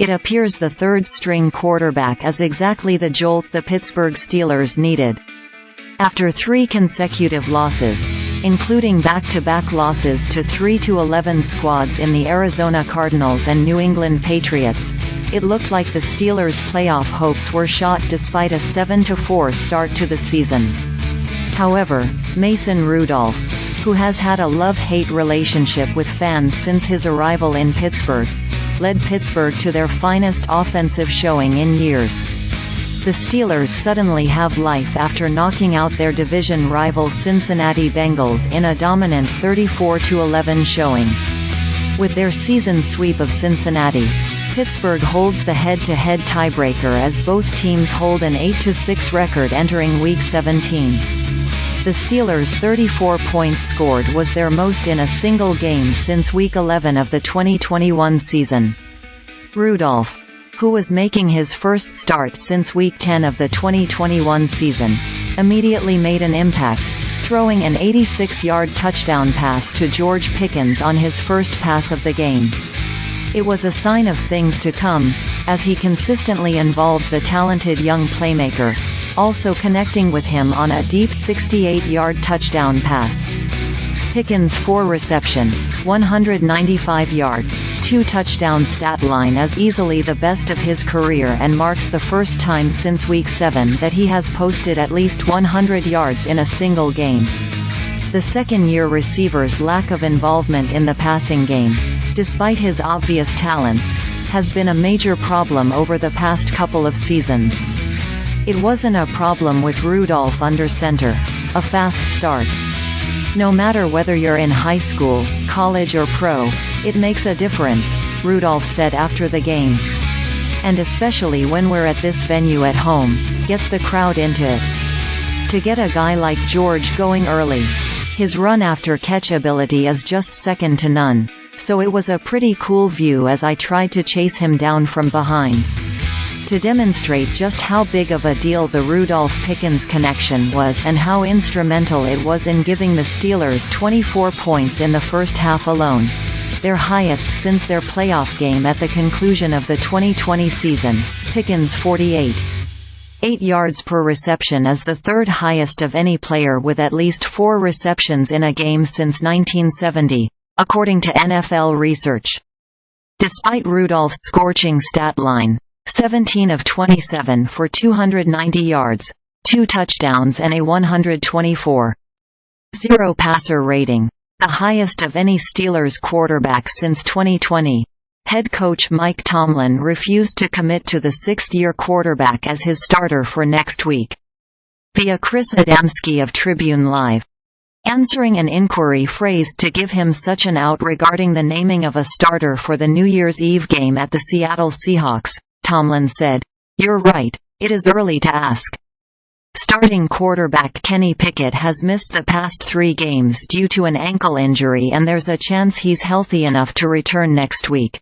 It appears the third-string quarterback is exactly the jolt the Pittsburgh Steelers needed. After 3 consecutive losses, including back-to-back losses to 3-11 squads in the Arizona Cardinals and New England Patriots, it looked like the Steelers' playoff hopes were shot despite a 7-4 start to the season. However, Mason Rudolph, who has had a love-hate relationship with fans since his arrival in Pittsburgh, led Pittsburgh to their finest offensive showing in years. The Steelers suddenly have life after knocking out their division rival Cincinnati Bengals in a dominant 34-11 showing. With their season sweep of Cincinnati, Pittsburgh holds the head-to-head tiebreaker as both teams hold an 8-6 record entering Week 17. The Steelers' 34 points scored was their most in a single game since Week 11 of the 2021 season. Rudolph, who was making his first start since Week 10 of the 2021 season, immediately made an impact, throwing an 86-yard touchdown pass to George Pickens on his first pass of the game. It was a sign of things to come, as he consistently involved the talented young playmaker, also connecting with him on a deep 68-yard touchdown pass. Pickens' 4-reception, 195-yard, 2-touchdown stat line is easily the best of his career and marks the first time since Week 7 that he has posted at least 100 yards in a single game. The second-year receiver's lack of involvement in the passing game, despite his obvious talents, has been a major problem over the past couple of seasons. It wasn't a problem with Rudolph under center, a fast start. No matter whether you're in high school, college or pro, it makes a difference, Rudolph said after the game. And especially when we're at this venue at home, gets the crowd into it. To get a guy like George going early, his run-after-catch ability is just second to none, so it was a pretty cool view as I tried to chase him down from behind. To demonstrate just how big of a deal the Rudolph-Pickens connection was and how instrumental it was in giving the Steelers 24 points in the first half alone, their highest since their playoff game at the conclusion of the 2020 season, Pickens' 48 yards per reception is the third highest of any player with at least 4 receptions in a game since 1970, according to NFL research. Despite Rudolph's scorching stat line, 17 of 27 for 290 yards, 2 touchdowns and a 124.0 passer rating, the highest of any Steelers quarterback since 2020, head coach Mike Tomlin refused to commit to the 6th-year quarterback as his starter for next week. Via Chris Adamski of Tribune Live. Answering an inquiry phrased to give him such an out regarding the naming of a starter for the New Year's Eve game at the Seattle Seahawks, Tomlin said, "You're right, it is early to ask." Starting quarterback Kenny Pickett has missed the past 3 games due to an ankle injury and there's a chance he's healthy enough to return next week.